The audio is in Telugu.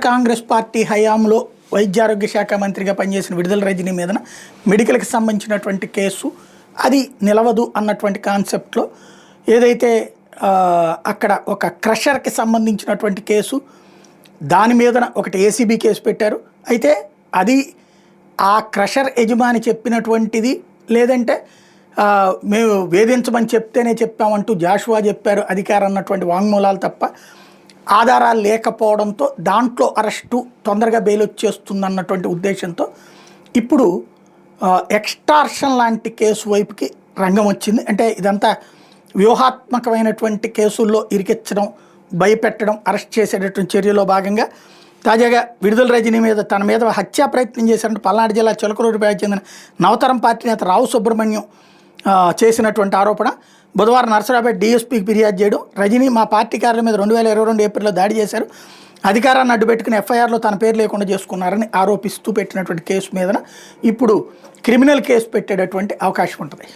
కాంగ్రెస్ పార్టీ హయాంలో వైద్యారోగ్య శాఖ మంత్రిగా పనిచేసిన విడుదల రజనీ మీదన మెడికల్కి సంబంధించినటువంటి కేసు అది నిలవదు అన్నటువంటి కాన్సెప్ట్లో ఏదైతే అక్కడ ఒక క్రషర్కి సంబంధించినటువంటి కేసు దాని మీదన ఒకటి ఏసీబీ కేసు పెట్టారు. అయితే అది ఆ క్రషర్ యజమాని చెప్పినటువంటిది లేదంటే మేము వేధించమని చెప్తేనే చెప్పామంటూ జాషువా చెప్పారు అధికారం అన్నటువంటి వాంగ్మూలాలు తప్ప ఆధారాలు లేకపోవడంతో దాంట్లో అరెస్టు తొందరగా బెయిల్ వచ్చేస్తుందన్నటువంటి ఉద్దేశంతో ఇప్పుడు ఎక్స్టార్షన్ లాంటి కేసు వైపుకి రంగం వచ్చింది. అంటే ఇదంతా వ్యూహాత్మకమైనటువంటి కేసుల్లో ఇరికించడం, భయపెట్టడం, అరెస్ట్ చేసేటటువంటి చర్యలో భాగంగా తాజాగా విడుదల రజనీ మీద తన మీద హత్యా ప్రయత్నం చేశారంటే పల్నాడు జిల్లా చిలకలూరుపేటకు చెందిన నవతరం పార్టీ నేత రావు సుబ్రహ్మణ్యం చేసినటువంటి ఆరోపణ. బుధవారం నర్సరావుపేట డీఎస్పీకి ఫిర్యాదు చేయడం. రజనీ మా పార్టీ కార్యాలయం మీద 2022 ఏప్రిల్లో దాడి చేశారు, అధికారాన్ని అడ్డుపెట్టుకుని ఎఫ్ఐఆర్లో తన పేరు లేకుండా చేసుకున్నారని ఆరోపిస్తూ పెట్టినటువంటి కేసు మీదన ఇప్పుడు క్రిమినల్ కేసు పెట్టేటటువంటి అవకాశం ఉంటుంది.